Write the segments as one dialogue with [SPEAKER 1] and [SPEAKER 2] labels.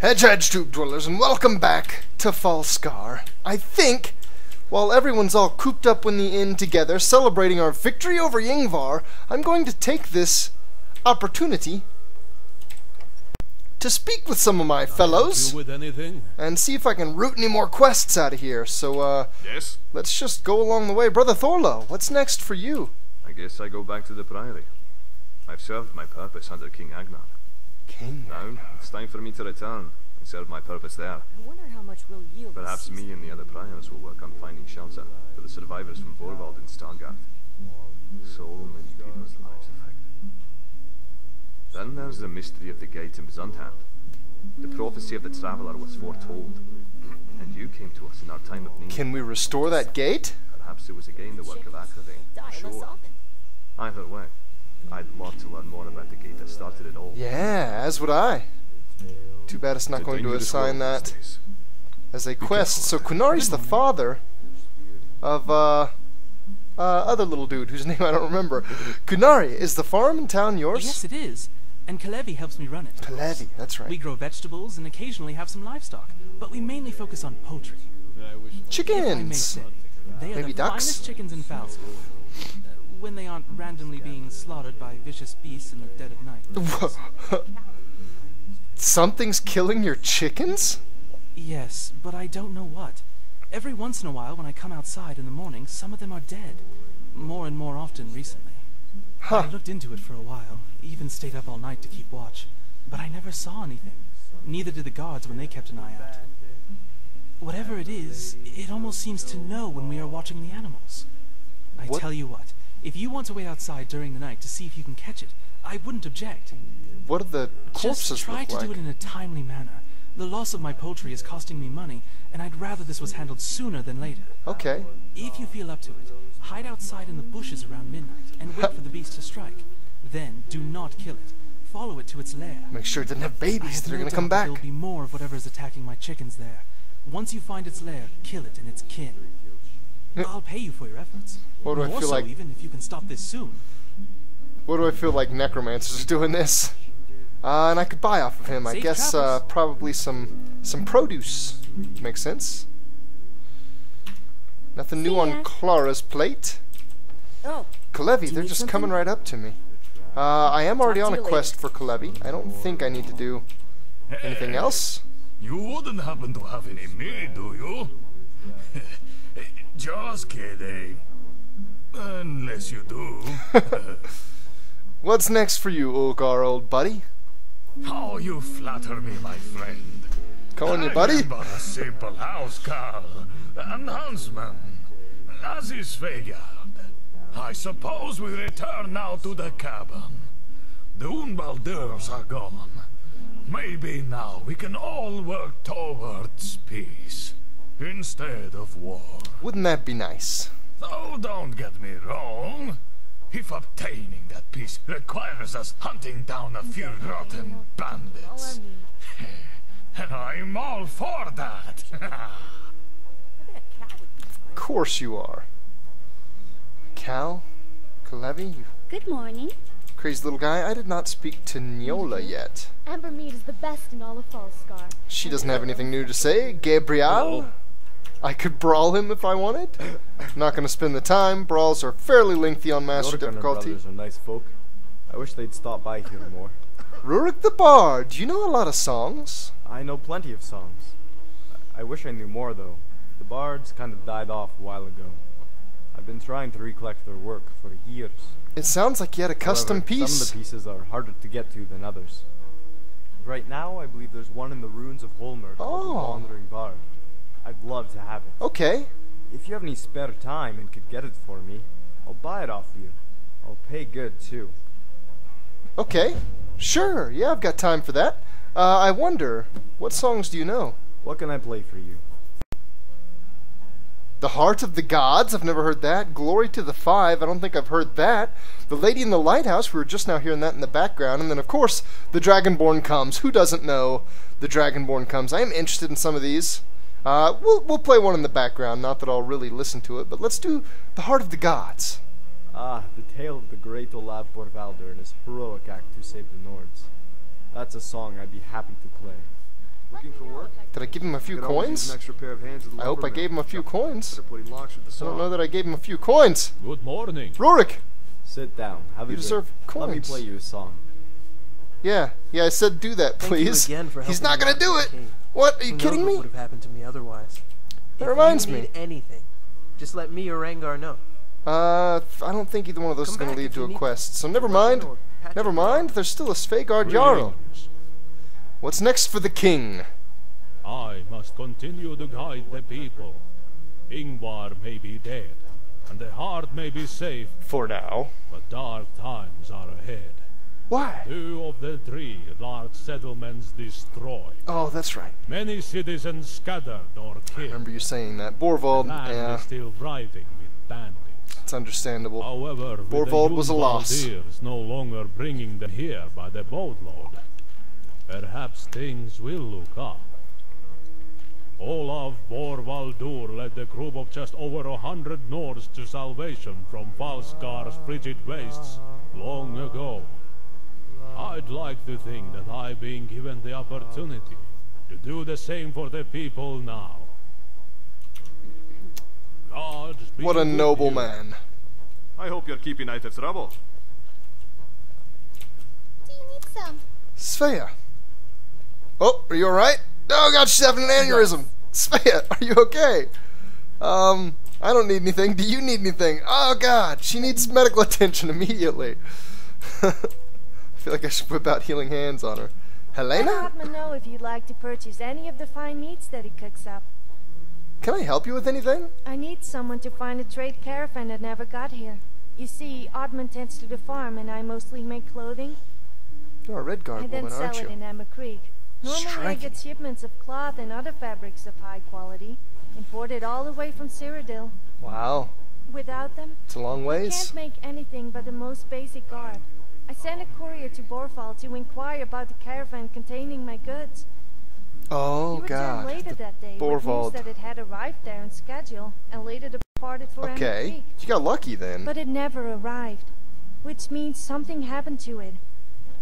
[SPEAKER 1] Hedge Tube Dwellers, and welcome back to Falskaar. I think, while everyone's all cooped up in the inn together, celebrating our victory over Yngvar, I'm going to take this opportunity to speak with some of my fellows and see if I can root any more quests out of here. So,
[SPEAKER 2] yes?
[SPEAKER 1] Let's just go along the way. Brother Thorlo, what's next for you?
[SPEAKER 2] I guess I go back to the Priory. I've served my purpose under King Agnar.
[SPEAKER 1] King?
[SPEAKER 2] Now, it's time for me to return and serve my purpose there.
[SPEAKER 3] I wonder how much we'll yield.
[SPEAKER 2] Perhaps me and the other Priors will work on finding shelter for the survivors from Overhaul and Stargard. So many people's lives affected. Then there's the mystery of the gate in Zundhand. The prophecy of the Traveler was foretold, and you came to us in our time of need.
[SPEAKER 1] Can we restore that gate?
[SPEAKER 2] Perhaps it was again the work of Akravain. Sure. Either way, I'd love to learn more about the gate that started it all.
[SPEAKER 1] Yeah, as would I. Too bad it's not going to assign that as a quest. So Kunari's the father of other little dude whose name I don't remember. Kunari, is the farm in town yours?
[SPEAKER 4] Yes, it is. And Connelly helps me run it.
[SPEAKER 1] Connelly, that's right.
[SPEAKER 4] We grow vegetables and occasionally have some livestock, but we mainly focus on poultry.
[SPEAKER 1] Chickens!
[SPEAKER 4] They are
[SPEAKER 1] Maybe
[SPEAKER 4] the
[SPEAKER 1] ducks?
[SPEAKER 4] finest chickens in Falskaar. When they aren't randomly being slaughtered by vicious beasts in the dead of night.
[SPEAKER 1] Something's killing your chickens?
[SPEAKER 4] Yes, but I don't know what. Every once in a while when I come outside in the morning, some of them are dead. More and more often recently.
[SPEAKER 1] Huh.
[SPEAKER 4] I looked into it for a while, even stayed up all night to keep watch, but I never saw anything. Neither did the guards when they kept an eye out. Whatever it is, it almost seems to know when we are watching the animals. I tell you what, if you want to wait outside during the night to see if you can catch it, I wouldn't object.
[SPEAKER 1] What do the corpses
[SPEAKER 4] Just try
[SPEAKER 1] look
[SPEAKER 4] to
[SPEAKER 1] like?
[SPEAKER 4] do it in a timely manner. The loss of my poultry is costing me money, and I'd rather this was handled sooner than later.
[SPEAKER 1] Okay.
[SPEAKER 4] If you feel up to it, hide outside in the bushes around midnight and wait for the beast to strike. Then do not kill it. Follow it to its lair.
[SPEAKER 1] Make sure it doesn't have babies that are going to come back.
[SPEAKER 4] There'll be more of whatever is attacking my chickens there. Once you find its lair, kill it and its kin. I'll pay you for your efforts.
[SPEAKER 1] What do I
[SPEAKER 4] More
[SPEAKER 1] feel
[SPEAKER 4] so
[SPEAKER 1] like?
[SPEAKER 4] even if you can stop this soon.
[SPEAKER 1] What do I feel like necromancers doing this? And I could buy off of him. I
[SPEAKER 4] Safe
[SPEAKER 1] guess
[SPEAKER 4] travels.
[SPEAKER 1] probably some produce. Makes sense. Nothing new on Clara's plate.
[SPEAKER 3] Oh,
[SPEAKER 1] Connelly,
[SPEAKER 3] you
[SPEAKER 1] they're
[SPEAKER 3] need
[SPEAKER 1] just
[SPEAKER 3] something?
[SPEAKER 1] coming right up to me. I am already
[SPEAKER 3] Talk
[SPEAKER 1] on
[SPEAKER 3] to
[SPEAKER 1] a
[SPEAKER 3] you
[SPEAKER 1] quest for Connelly. I don't think I need to do anything else.
[SPEAKER 5] You wouldn't happen to have any meat, do you? Just kidding. Unless you do.
[SPEAKER 1] What's next for you, Ulgar, old buddy?
[SPEAKER 5] How you flatter me, my friend.
[SPEAKER 1] Calling you buddy?
[SPEAKER 5] I am but a simple housecarl, an huntsman, as is Vegard. I suppose we return now to the cabin. The Unbaldurs are gone. Maybe now we can all work towards peace, instead of war.
[SPEAKER 1] Wouldn't that be nice?
[SPEAKER 5] Oh, don't get me wrong. If obtaining that peace requires us hunting down a few rotten bandits, I'm all for that.
[SPEAKER 1] Of course you are. Cal? Connelly? You
[SPEAKER 6] Good morning.
[SPEAKER 1] crazy little guy. I did not speak to Nyola yet.
[SPEAKER 6] Amber mead is the best in all of Falskaar.
[SPEAKER 1] She doesn't have anything new to say. Gabriel? I could brawl him if I wanted. Not going to spend the time. Brawls are fairly lengthy on master difficulty.
[SPEAKER 7] Brothers are nice folk. I wish they'd stop by here more.
[SPEAKER 1] Rurik the Bard, do you know a lot of songs?
[SPEAKER 7] I know plenty of songs. I wish I knew more, though. The bards kind of died off a while ago. I've been trying to recollect their work for years.
[SPEAKER 1] It sounds like you had a custom
[SPEAKER 7] However,
[SPEAKER 1] piece.
[SPEAKER 7] some of the pieces are harder to get to than others. Right now, I believe there's one in the ruins of Holmer called the Wandering Bard. I'd love to have it.
[SPEAKER 1] Okay.
[SPEAKER 7] If you have any spare time and could get it for me, I'll buy it off you. I'll pay good, too.
[SPEAKER 1] Okay. Sure. Yeah, I've got time for that. I wonder, what songs do you know?
[SPEAKER 7] What can I play for you?
[SPEAKER 1] The Heart of the Gods, I've never heard that. Glory to the Five, I don't think I've heard that. The Lady in the Lighthouse, we were just now hearing that in the background. And then, of course, The Dragonborn Comes. Who doesn't know The Dragonborn Comes? I am interested in some of these. We'll play one in the background, not that I'll really listen to it, but let's do The Heart of the Gods.
[SPEAKER 7] Ah, the tale of the great Olav Borvalder and his heroic act to save the Nords. That's a song I'd be happy to play.
[SPEAKER 2] Looking for work?
[SPEAKER 1] Did I give him a few
[SPEAKER 2] Could always use
[SPEAKER 1] coins?
[SPEAKER 2] an extra pair of hands at the
[SPEAKER 1] I hope I
[SPEAKER 2] lumbermill.
[SPEAKER 1] gave him a few coins.
[SPEAKER 2] Better putting logs with the
[SPEAKER 1] I
[SPEAKER 2] saw.
[SPEAKER 1] don't know that I gave him a few coins.
[SPEAKER 5] Good morning.
[SPEAKER 1] Rurik!
[SPEAKER 7] Sit down. Have a
[SPEAKER 1] You
[SPEAKER 7] drink.
[SPEAKER 1] deserve
[SPEAKER 7] Let me
[SPEAKER 1] coins.
[SPEAKER 7] play you a song.
[SPEAKER 1] Yeah, I said do that,
[SPEAKER 8] Thank
[SPEAKER 1] please.
[SPEAKER 8] you again for
[SPEAKER 1] He's
[SPEAKER 8] helping
[SPEAKER 1] not
[SPEAKER 8] me
[SPEAKER 1] gonna
[SPEAKER 8] out
[SPEAKER 1] do
[SPEAKER 8] with
[SPEAKER 1] it!
[SPEAKER 8] the cave.
[SPEAKER 1] What? Are you
[SPEAKER 8] Who
[SPEAKER 1] kidding
[SPEAKER 8] knows
[SPEAKER 1] me?
[SPEAKER 8] what would have happened to me otherwise?
[SPEAKER 1] That reminds
[SPEAKER 8] If you
[SPEAKER 1] me.
[SPEAKER 8] need anything, just let me or Rangar know.
[SPEAKER 1] I don't think either one of those is
[SPEAKER 8] Come
[SPEAKER 1] going to
[SPEAKER 8] back
[SPEAKER 1] lead
[SPEAKER 8] if
[SPEAKER 1] to
[SPEAKER 8] you
[SPEAKER 1] a
[SPEAKER 8] need
[SPEAKER 1] quest, so
[SPEAKER 8] to.
[SPEAKER 1] never
[SPEAKER 8] Let me
[SPEAKER 1] mind.
[SPEAKER 8] know or patch
[SPEAKER 1] Never
[SPEAKER 8] it
[SPEAKER 1] mind,
[SPEAKER 8] down.
[SPEAKER 1] there's still a Svegard Jarl.
[SPEAKER 5] Greetings.
[SPEAKER 1] What's next for the king?
[SPEAKER 5] I must continue to guide the people. Ingvar may be dead, and the heart may be safe,
[SPEAKER 1] For now.
[SPEAKER 5] but dark times are ahead.
[SPEAKER 1] Why?
[SPEAKER 5] 2 of the 3 large settlements destroyed.
[SPEAKER 1] Oh, that's right.
[SPEAKER 5] Many citizens scattered or
[SPEAKER 1] I
[SPEAKER 5] killed.
[SPEAKER 1] remember you saying that. Borvald,
[SPEAKER 5] Land
[SPEAKER 1] yeah,
[SPEAKER 5] is still writhing with bandits.
[SPEAKER 1] it's understandable.
[SPEAKER 5] However, with
[SPEAKER 1] Borvald
[SPEAKER 5] the
[SPEAKER 1] was a loss.
[SPEAKER 5] Yunvaldirs no longer bringing them here by the boatload, perhaps things will look up. Olaf Borvaldur led a group of just over 100 Nords to salvation from Falskaar's frigid wastes long ago. I'd like to think that I've been given the opportunity to do the same for the people now. Gods be
[SPEAKER 1] What a
[SPEAKER 5] with
[SPEAKER 1] noble
[SPEAKER 5] you.
[SPEAKER 1] man.
[SPEAKER 2] I hope you're keeping out of trouble.
[SPEAKER 6] Do you need some?
[SPEAKER 1] Svea. Oh, are you alright? Oh god, she's having an aneurysm. Svea, are you okay? I don't need anything. Do you need anything? Oh god, she needs medical attention immediately. I feel like I should whip out healing hands on her.
[SPEAKER 3] Let
[SPEAKER 1] Helena?
[SPEAKER 3] Arthmoor know if you'd like to purchase any of the fine meats that he cooks up.
[SPEAKER 1] Can I help you with anything?
[SPEAKER 3] I need someone to find a trade caravan that never got here. You see, Oddman tends to the farm and I mostly make clothing.
[SPEAKER 1] You're a Redguard
[SPEAKER 3] I then
[SPEAKER 1] woman,
[SPEAKER 3] sell
[SPEAKER 1] aren't
[SPEAKER 3] it
[SPEAKER 1] you?
[SPEAKER 3] in Emma Creek. Normally I
[SPEAKER 1] Striking.
[SPEAKER 3] get shipments of cloth and other fabrics of high quality, imported all the way from Cyrodiil.
[SPEAKER 1] Wow,
[SPEAKER 3] Without them,
[SPEAKER 1] it's a long
[SPEAKER 3] I
[SPEAKER 1] ways.
[SPEAKER 3] can't make anything but the most basic garb. I sent a courier to Borfall to inquire about the caravan containing my goods.
[SPEAKER 1] Oh
[SPEAKER 3] He returned
[SPEAKER 1] god.
[SPEAKER 3] later that day with news
[SPEAKER 1] Borvald.
[SPEAKER 3] that it had arrived there on schedule and later departed for Emma
[SPEAKER 1] Okay,
[SPEAKER 3] Creek.
[SPEAKER 1] you got lucky then.
[SPEAKER 3] But it never arrived, which means something happened to it.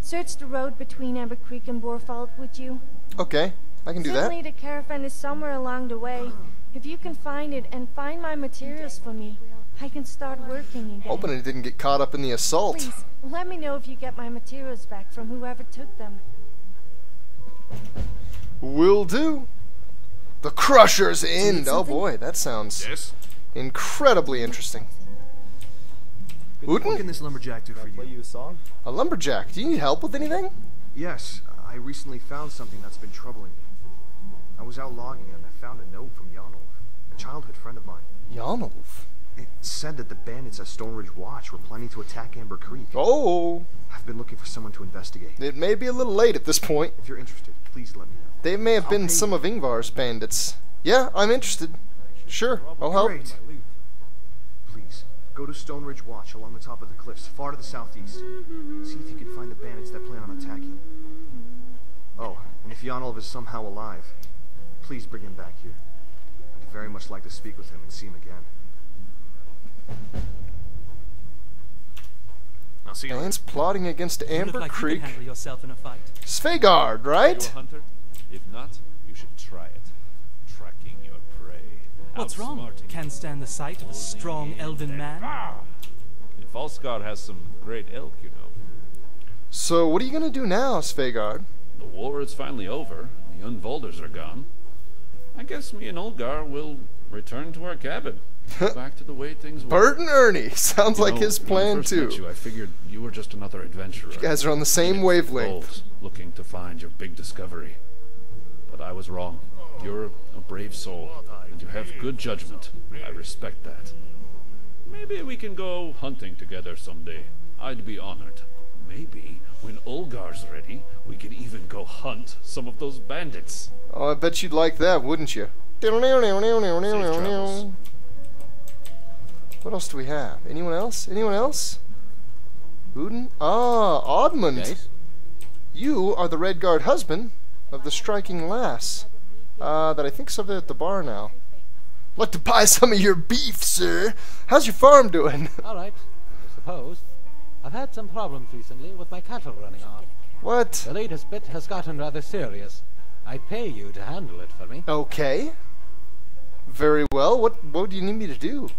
[SPEAKER 3] Search the road between Emma Creek and Borfall, would you?
[SPEAKER 1] Okay, I can do that.
[SPEAKER 3] Certainly the caravan is somewhere along the way. If you can find it and find my materials for me, I can start working again.
[SPEAKER 1] Hoping it didn't get caught up in the assault.
[SPEAKER 3] Please, let me know if you get my materials back from whoever took them.
[SPEAKER 1] Will do. The Crusher's End. Oh
[SPEAKER 8] something?
[SPEAKER 1] boy, that sounds
[SPEAKER 2] Yes?
[SPEAKER 1] incredibly interesting.
[SPEAKER 2] What
[SPEAKER 1] Uden?
[SPEAKER 2] can this lumberjack do
[SPEAKER 7] Can
[SPEAKER 2] for
[SPEAKER 7] I play
[SPEAKER 2] you?
[SPEAKER 7] you a song?
[SPEAKER 1] A lumberjack. Do you need help with anything?
[SPEAKER 2] Yes, I recently found something that's been troubling me. I was out logging and I found a note from Yonolf, a childhood friend of mine.
[SPEAKER 1] Yonolf.
[SPEAKER 2] It said that the bandits at Stone Ridge Watch were planning to attack Amber Creek.
[SPEAKER 1] Oh,
[SPEAKER 2] I've been looking for someone to investigate.
[SPEAKER 1] it may be a little late at this point.
[SPEAKER 2] If you're interested, please let me know.
[SPEAKER 1] They may have
[SPEAKER 2] I'll
[SPEAKER 1] been
[SPEAKER 2] pay
[SPEAKER 1] some
[SPEAKER 2] you.
[SPEAKER 1] of Ingvar's bandits. Yeah, I'm interested. Sure, I'll help.
[SPEAKER 2] Great. Please, go to Stone Ridge Watch along the top of the cliffs, far to the southeast. See if you can find the bandits that plan on attacking. Oh, and if Yonolf is somehow alive, please bring him back here. I'd very much like to speak with him and see him again. I'll see you later.
[SPEAKER 1] Bandits plotting against
[SPEAKER 4] You look
[SPEAKER 1] Amber
[SPEAKER 4] like you
[SPEAKER 1] Creek.
[SPEAKER 4] can handle yourself in a fight.
[SPEAKER 1] Svegard,
[SPEAKER 9] Are you
[SPEAKER 1] right?
[SPEAKER 9] a hunter? If not, you should try it. Tracking your prey.
[SPEAKER 4] What's wrong?
[SPEAKER 9] Outsmarting.
[SPEAKER 4] Can't stand the sight of a strong elven man?
[SPEAKER 9] And Falskaar has some great elk, you know.
[SPEAKER 1] So what are you gonna do now, Svegard?
[SPEAKER 9] The war is finally over. The Unvolders are gone. I guess me and Olgar will return to our cabin. Go back to the way things were.
[SPEAKER 1] Bert and Ernie. Sounds
[SPEAKER 9] You
[SPEAKER 1] like
[SPEAKER 9] know,
[SPEAKER 1] his
[SPEAKER 9] when I
[SPEAKER 1] plan
[SPEAKER 9] first met
[SPEAKER 1] too.
[SPEAKER 9] you, I figured you were just another adventurer.
[SPEAKER 1] You guys are on the same wavelength.
[SPEAKER 9] Wolves, looking to find your big discovery. But I was wrong. You're a brave soul, and you have good judgment. I respect that. Maybe we can go hunting together someday. I'd be honored. Maybe when Olgar's ready, we could even go hunt some of those bandits.
[SPEAKER 1] Oh, I bet you'd like that, wouldn't you?
[SPEAKER 9] travels.
[SPEAKER 1] What else do we have? Anyone else? Anyone else? Uden? Ah, Oddmund. You are the Redguard husband of the striking lass. That I think's over there at the bar now. Like to buy some of your beef, sir. How's your farm doing?
[SPEAKER 10] All right, I suppose. I've had some problems recently with my cattle running off.
[SPEAKER 1] What?
[SPEAKER 10] The latest bit has gotten rather serious. I'd pay you to handle it for me.
[SPEAKER 1] Okay. Very well. What do you need me to do?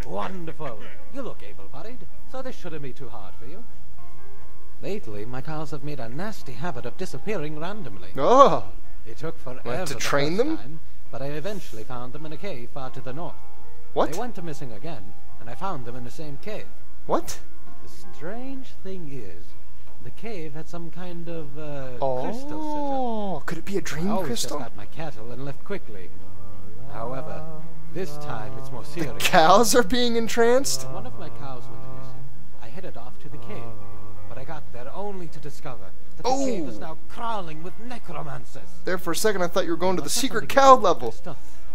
[SPEAKER 10] Wonderful. You look able-bodied, so this shouldn't be too hard for you. Lately, my cows have made a nasty habit of disappearing randomly.
[SPEAKER 1] Oh.
[SPEAKER 10] It took forever
[SPEAKER 1] To train them?
[SPEAKER 10] time, but I eventually found them in a cave far to the north.
[SPEAKER 1] What?
[SPEAKER 10] They went missing again, and I found them in the same cave.
[SPEAKER 1] What?
[SPEAKER 10] The strange thing is, the cave had some kind of crystal set
[SPEAKER 1] Oh, could it be a dream
[SPEAKER 10] I always
[SPEAKER 1] crystal?
[SPEAKER 10] just got my cattle and left quickly. However, this time it's more serious.
[SPEAKER 1] Cows are being entranced?
[SPEAKER 10] One of my cows went missing. I headed off to the cave, but I got there only to discover that the cave is now crawling with necromancers.
[SPEAKER 1] There for a second I thought you were going to the secret cow level.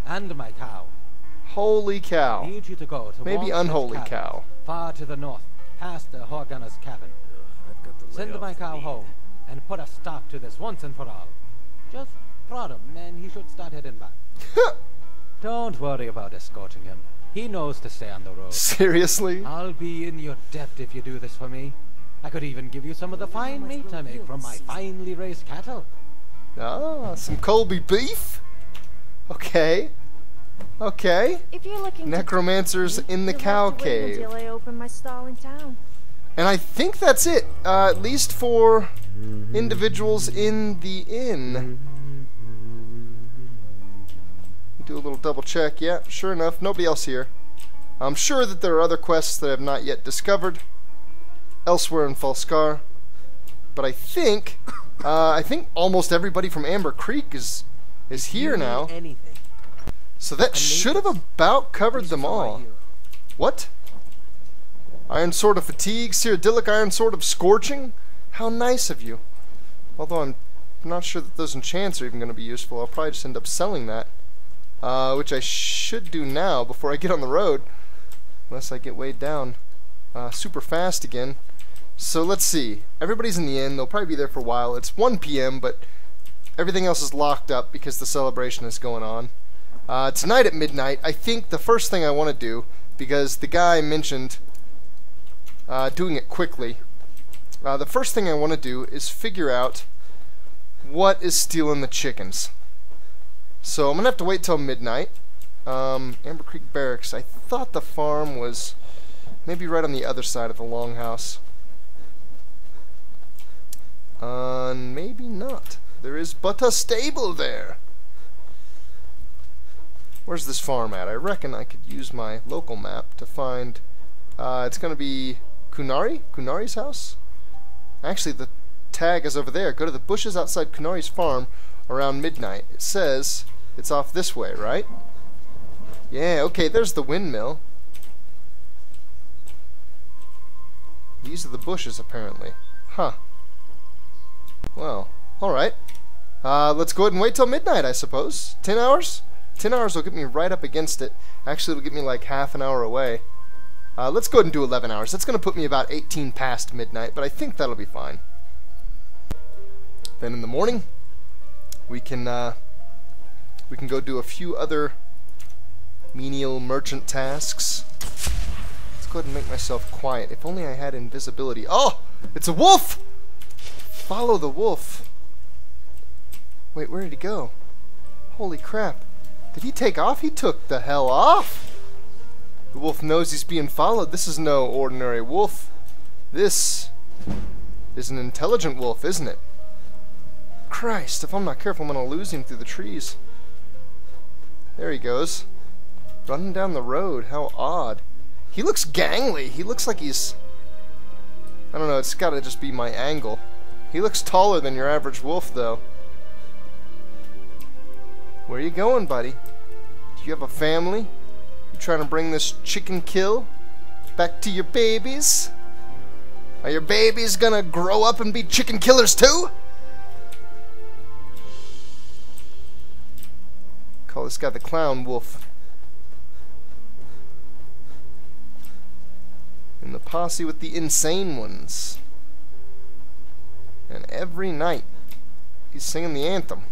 [SPEAKER 10] And my cow.
[SPEAKER 1] Holy cow.
[SPEAKER 10] I need you to go to
[SPEAKER 1] Maybe
[SPEAKER 10] Walmsley's
[SPEAKER 1] unholy
[SPEAKER 10] cabin,
[SPEAKER 1] cow.
[SPEAKER 10] far to the north, past the Horgunner's cabin. Send my cow home and put a stop to this once and for all. Just prod him and he should start heading back. Don't worry about escorting him. He knows to stay on the road.
[SPEAKER 1] Seriously?
[SPEAKER 10] I'll be in your debt if you do this for me. I could even give you some of the fine meat I make from my finely raised cattle.
[SPEAKER 1] Ah, some Colby beef? Okay. Okay.
[SPEAKER 3] If you're looking
[SPEAKER 1] Necromancers in the cow cave.
[SPEAKER 3] Until I open my stall in town.
[SPEAKER 1] And I think that's it, at least for individuals in the inn. Do a little double check. Yeah, sure enough, nobody else here. I'm sure that there are other quests that I have not yet discovered elsewhere in Falskaar. But I think almost everybody from Amber Creek is here now.
[SPEAKER 8] Anything.
[SPEAKER 1] So that should have about covered them all. What? Iron Sword of Fatigue, Cyrodiilic Iron Sword of Scorching? How nice of you. Although I'm not sure that those enchants are even going to be useful. I'll probably just end up selling that. Which I should do now before I get on the road. Unless I get weighed down super fast again. So let's see. Everybody's in the inn. They'll probably be there for a while. It's 1 p.m., but everything else is locked up because the celebration is going on. Tonight at midnight, I think the first thing I want to do, because the guy mentioned doing it quickly, the first thing I want to do is figure out what is stealing the chickens. So I'm going to have to wait till midnight. Amber Creek Barracks. I thought the farm was maybe right on the other side of the longhouse. Maybe not. There is but a stable there. Where's this farm at? I reckon I could use my local map to find... it's going to be Connelly? Connelly's house? Actually, the tag is over there. Go to the bushes outside Connelly's farm around midnight. It says it's off this way, right? Yeah, okay, there's the windmill. These are the bushes, apparently. Huh. Well, alright. Let's go ahead and wait till midnight, I suppose. 10 hours? 10 hours will get me right up against it. Actually, it'll get me like half an hour away. Let's go ahead and do 11 hours. That's going to put me about 18 past midnight, but I think that'll be fine. Then in the morning, we can go do a few other menial merchant tasks. Let's go ahead and make myself quiet. If only I had invisibility. Oh! It's a wolf! Follow the wolf. Wait, where did he go? Holy crap. Did he take off? He took the hell off! The wolf knows he's being followed. This is no ordinary wolf. This is an intelligent wolf, isn't it? Christ, if I'm not careful, I'm going to lose him through the trees. There he goes. Running down the road. How odd. He looks gangly. He looks like he's... I don't know, it's got to just be my angle. He looks taller than your average wolf, though. Where are you going, buddy? Do you have a family? You trying to bring this chicken kill back to your babies? Are your babies gonna grow up and be chicken killers too? Call this guy the clown wolf. In the posse with the insane ones. And every night he's singing the anthem.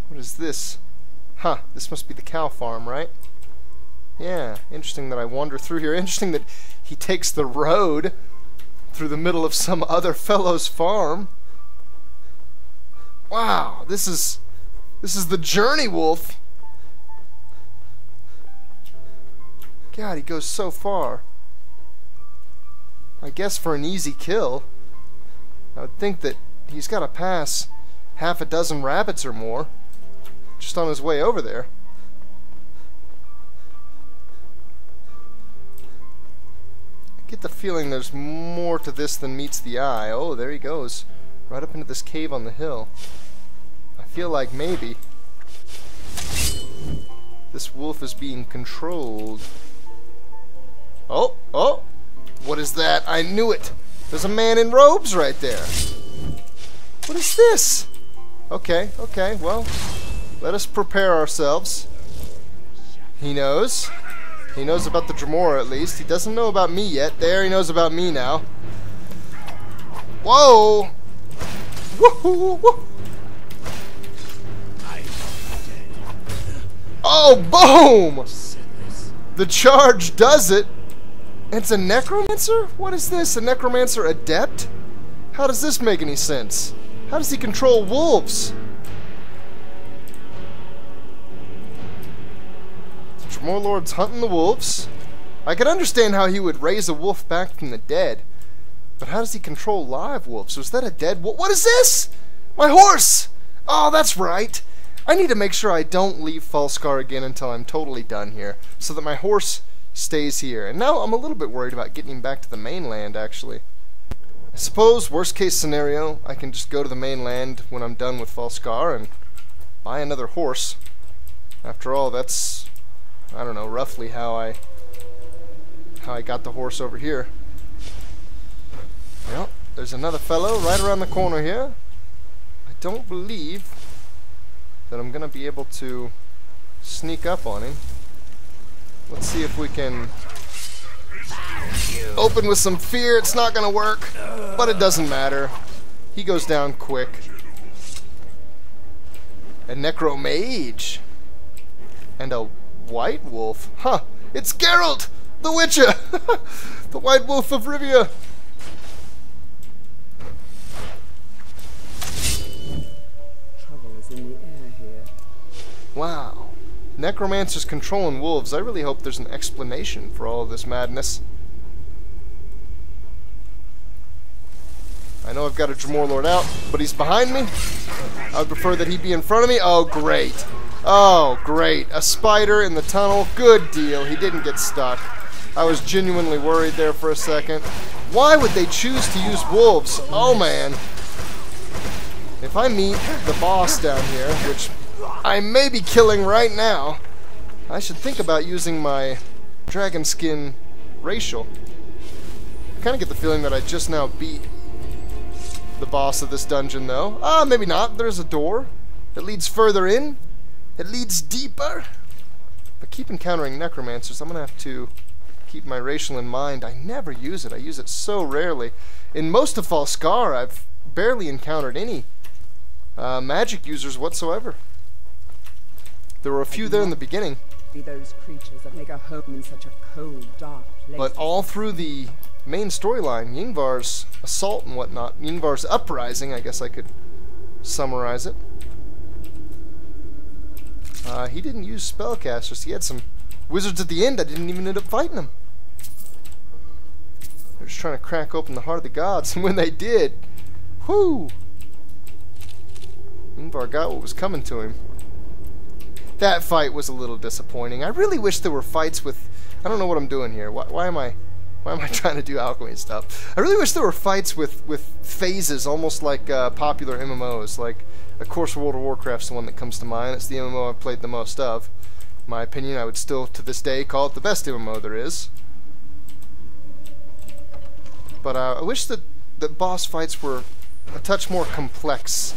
[SPEAKER 1] What is this? Huh, this must be the cow farm, right? Yeah, interesting that I wander through here. Interesting that he takes the road through the middle of some other fellow's farm. Wow, this is the journey wolf. God, he goes so far. I guess for an easy kill, I would think that he's got to pass half a dozen rabbits or more just on his way over there. I get the feeling there's more to this than meets the eye. Oh, there he goes. Right up into this cave on the hill. I feel like maybe this wolf is being controlled. Oh, oh! What is that? I knew it! There's a man in robes right there. What is this? Okay, okay, well, let us prepare ourselves. He knows. He knows about the Dremora at least. He doesn't know about me yet. There, he knows about me now. Whoa! Woohoo! Woo! Oh, boom! The charge does it. It's a necromancer? What is this? A necromancer adept? How does this make any sense? How does he control wolves? The Dremora Lord's hunting the wolves. I can understand how he would raise a wolf back from the dead. But how does he control live wolves? Was that a dead wolf? What is this? My horse! Oh, that's right. I need to make sure I don't leave Falskaar again until I'm totally done here, so that my horse stays here. And now I'm a little bit worried about getting him back to the mainland, actually. I suppose, worst case scenario, I can just go to the mainland when I'm done with Falskaar and buy another horse. After all, that's, I don't know, roughly how I got the horse over here. Well, there's another fellow right around the corner here. I don't believe that I'm gonna be able to sneak up on him. Let's see if we can open with some fear. It's not gonna work, but it doesn't matter. He goes down quick. A necromage and a white wolf. Huh, it's Geralt, the Witcher. The White Wolf of Rivia. Wow. Necromancers controlling wolves. I really hope there's an explanation for all of this madness. I know I've got a Dremora Lord out, but he's behind me. I would prefer that he be in front of me. Oh, great. Oh, great. A spider in the tunnel. Good deal. He didn't get stuck. I was genuinely worried there for a second. Why would they choose to use wolves? Oh, man. If I meet the boss down here, which I may be killing right now, I should think about using my dragon skin racial. I kind of get the feeling that I just now beat the boss of this dungeon, though. Ah, maybe not. There's a door that leads further in. It leads deeper. But keep encountering necromancers. I'm going to have to keep my racial in mind. I never use it. I use it so rarely. In most of Falskaar, I've barely encountered any magic users whatsoever. There were a few there in the beginning.
[SPEAKER 11] Be those creatures that make a home in such a cold, dark place.
[SPEAKER 1] But all through the main storyline, Yngvar's assault and whatnot, Yngvar's uprising, I guess I could summarize it. He didn't use spellcasters. He had some wizards at the end. I didn't even end up fighting them. They're just trying to crack open the heart of the gods, and when they did, whoo! Yngvar got what was coming to him. That fight was a little disappointing. I really wish there were fights with... I don't know what I'm doing here. Why am I trying to do alchemy stuff? I really wish there were fights with phases, almost like popular MMOs. Like, of course, World of Warcraft's the one that comes to mind. It's the MMO I've played the most of. In my opinion, I would still, to this day, call it the best MMO there is. But I wish that the boss fights were a touch more complex.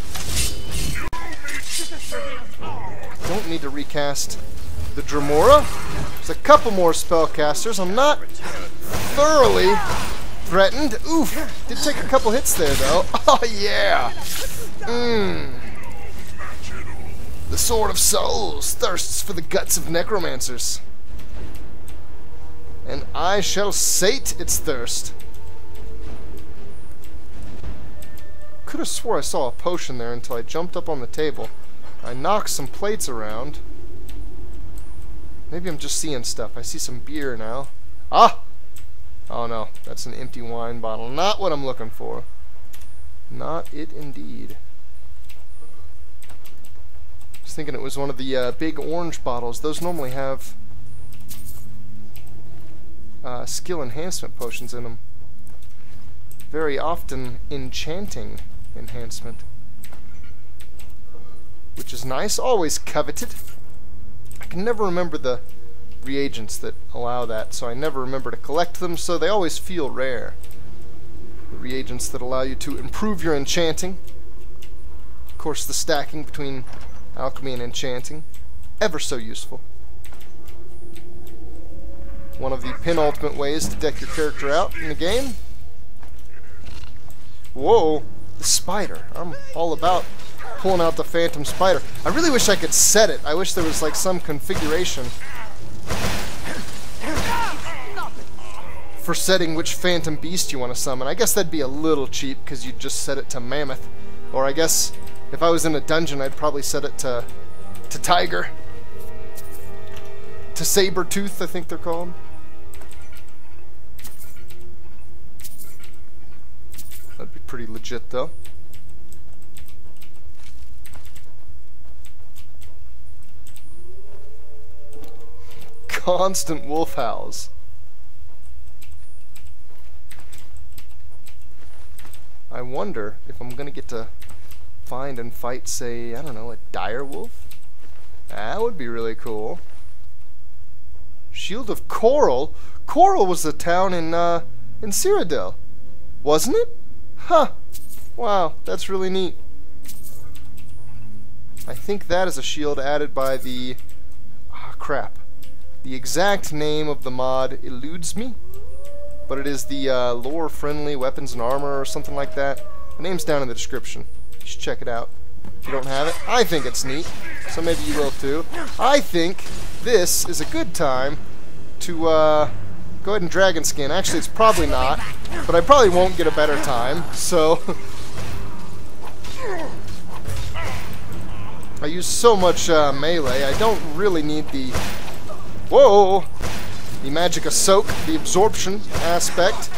[SPEAKER 1] Don't need to recast the Dremora. There's a couple more spellcasters. I'm not thoroughly threatened. Oof. Did take a couple hits there, though. Oh, yeah. The Sword of Souls thirsts for the guts of necromancers. And I shall sate its thirst. could have swore I saw a potion there until I jumped up on the table. I knocked some plates around. Maybe I'm just seeing stuff. I see some beer now. Ah! Oh no, that's an empty wine bottle. Not what I'm looking for. Not it indeed. I was thinking it was one of the big orange bottles. Those normally have skill enhancement potions in them. Very often enchanting enhancement. Which is nice, always coveted. I can never remember the reagents that allow that, so I never remember to collect them, so they always feel rare. The reagents that allow you to improve your enchanting. Of course, the stacking between alchemy and enchanting. Ever so useful. One of the penultimate ways to deck your character out in the game. Whoa, the spider. I'm all about pulling out the phantom spider. I really wish I could set it. I wish there was like some configuration for setting which phantom beast you want to summon. I guess that'd be a little cheap because you'd just set it to mammoth. Or I guess if I was in a dungeon, I'd probably set it to tiger. To saber-tooth, I think they're called. That'd be pretty legit, though. Constant wolf howls. I wonder if I'm gonna get to find and fight, say, I don't know, a dire wolf? That would be really cool. Shield of Coral? Coral was the town in Cyrodiil, wasn't it? Huh. Wow, that's really neat. I think that is a shield added by the... Ah, crap. The exact name of the mod eludes me, but it is the lore-friendly weapons and armor or something like that. The name's down in the description. You should check it out. If you don't have it, I think it's neat, so maybe you will too. I think this is a good time to go ahead and dragon skin. Actually, it's probably not, but I probably won't get a better time, so... I use so much melee, I don't really need the... Whoa! The Magicka Soak, the absorption aspect.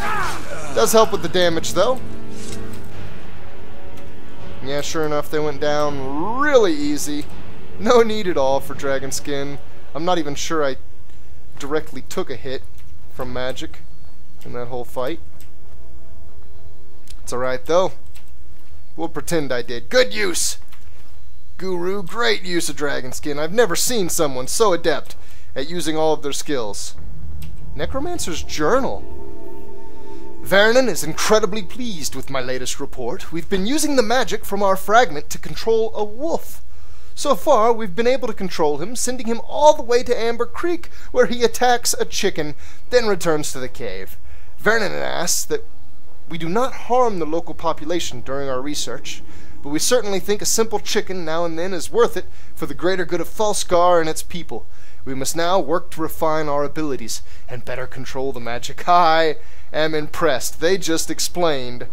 [SPEAKER 1] Does help with the damage, though. Yeah, sure enough, they went down really easy. No need at all for dragon skin. I'm not even sure I directly took a hit from magic in that whole fight. It's alright, though. We'll pretend I did. Good use! Guru, great use of dragon skin. I've never seen someone so adept at using all of their skills. Necromancer's Journal. Vernon is incredibly pleased with my latest report. We've been using the magic from our fragment to control a wolf. So far, we've been able to control him, sending him all the way to Amber Creek, where he attacks a chicken, then returns to the cave. Vernon asks that we do not harm the local population during our research, but we certainly think a simple chicken now and then is worth it for the greater good of Falskaar and its people. We must now work to refine our abilities and better control the magic. I am impressed. They just explained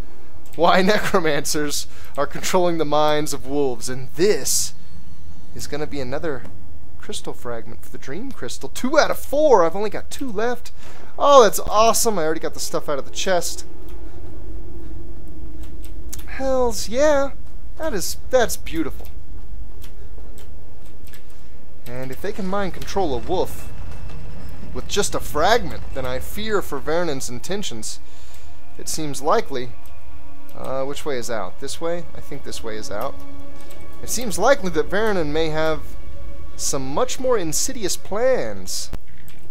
[SPEAKER 1] why necromancers are controlling the minds of wolves, and this is going to be another crystal fragment for the Dream Crystal. 2 out of 4. I've only got 2 left. Oh, that's awesome. I already got the stuff out of the chest. Hells yeah. That's beautiful. And if they can mind control a wolf with just a fragment, then I fear for Vernon's intentions. It seems likely. Which way is out? This way? I think this way is out. It seems likely that Vernon may have some much more insidious plans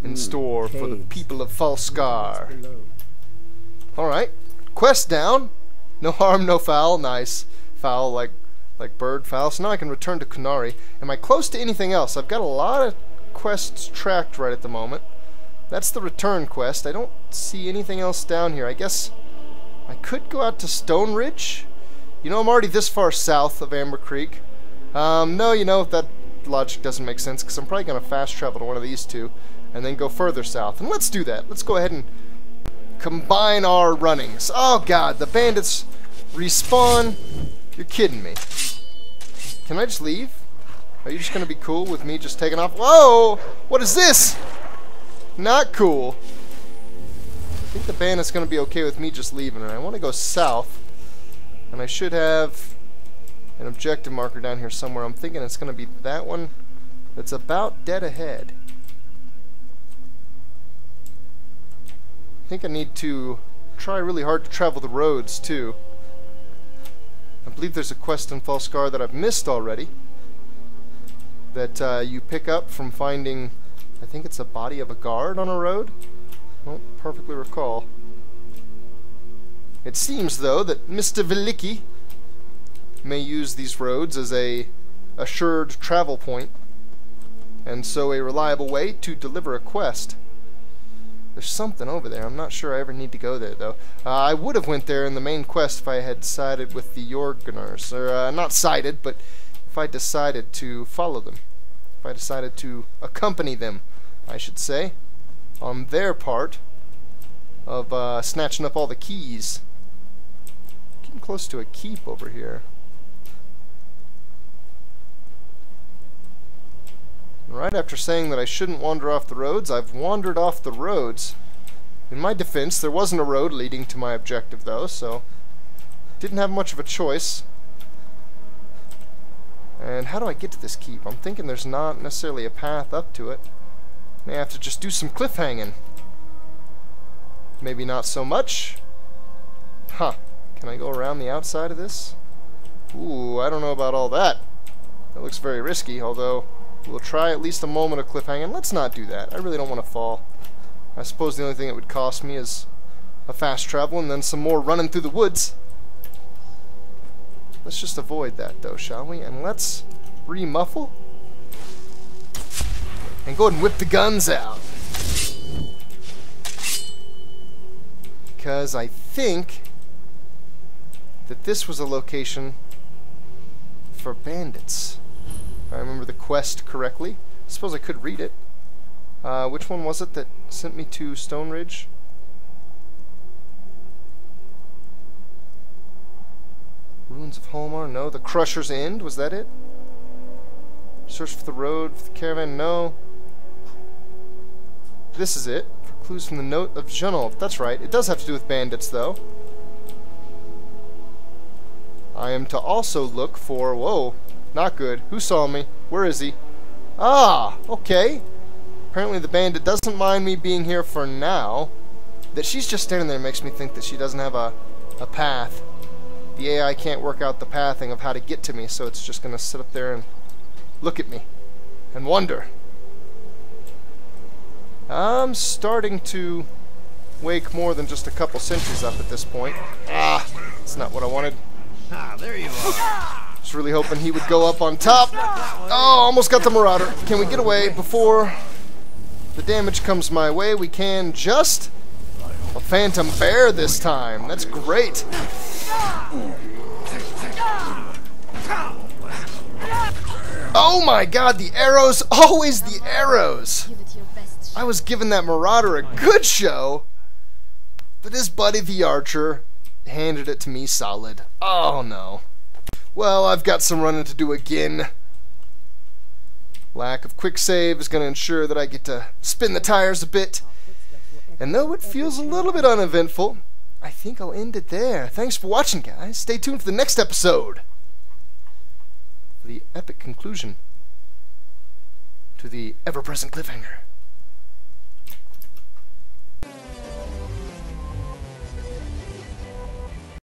[SPEAKER 1] in store for the people of Falskaar. Alright. Quest down. No harm, no foul. Nice. Foul like bird foul. So now I can return to Connelly. Am I close to anything else? I've got a lot of quests tracked right at the moment. That's the return quest. I don't see anything else down here. I guess I could go out to Stone Ridge. You know, I'm already this far south of Amber Creek. No, you know, that logic doesn't make sense, because I'm probably going to fast travel to one of these two and then go further south. And let's do that. Let's go ahead and combine our runnings. Oh god, the bandits Respawn? You're kidding me. Can I just leave? Are you just gonna be cool with me just taking off? Whoa! What is this? Not cool. I think the bandit's gonna be okay with me just leaving, and I want to go south. And I should have an objective marker down here somewhere. I'm thinking it's gonna be that one that's about dead ahead. I think I need to try really hard to travel the roads too. I believe there's a quest in Falskaar that I've missed already that you pick up from finding, I think it's a body of a guard on a road. I don't perfectly recall. It seems though that Mr. Velicky may use these roads as a assured travel point, and so a reliable way to deliver a quest. There's something over there. I'm not sure I ever need to go there, though. I would have went there in the main quest if I had sided with the Jorgeners. Or, not sided, but if I decided to follow them. If I decided to accompany them, I should say, on their part of snatching up all the keys. Getting close to a keep over here. Right after saying that I shouldn't wander off the roads, I've wandered off the roads. In my defense, there wasn't a road leading to my objective, though, so didn't have much of a choice. And how do I get to this keep? I'm thinking there's not necessarily a path up to it. May have to just do some cliffhanging. Maybe not so much. Huh. Can I go around the outside of this? Ooh, I don't know about all that. That looks very risky, although we'll try at least a moment of cliffhanging. Let's not do that. I really don't want to fall. I suppose the only thing it would cost me is a fast travel and then some more running through the woods. Let's just avoid that, though, shall we? And let's remuffle and go ahead and whip the guns out. Because I think that this was a location for bandits. If I remember the quest correctly. I suppose I could read it. Which one was it that sent me to Stone Ridge? Ruins of Holmar? No. The Crusher's End? Was that it? Search for the road, for the caravan? No. This is it. For clues from the note of Junolf. That's right. It does have to do with bandits, though. I am to also look for... Whoa. Not good. Who saw me? Where is he? Ah! Okay. Apparently the bandit doesn't mind me being here for now. That she's just standing there makes me think that she doesn't have a path. The AI can't work out the pathing of how to get to me, so it's just going to sit up there and look at me and wonder. I'm starting to wake more than just a couple sentries up at this point. Ah! That's not what I wanted.
[SPEAKER 12] Ah, there you are.
[SPEAKER 1] Was really hoping he would go up on top. Oh, almost got the Marauder. Can we get away before the damage comes my way? We can. Just a Phantom Bear this time. That's great. Oh my god, the arrows. Always the arrows. I was giving that Marauder a good show, but his buddy the Archer handed it to me solid. Oh no. Well, I've got some running to do again. Lack of quick save is going to ensure that I get to spin the tires a bit. And though it feels a little bit uneventful, I think I'll end it there. Thanks for watching, guys. Stay tuned for the next episode. For the epic conclusion to the ever-present cliffhanger.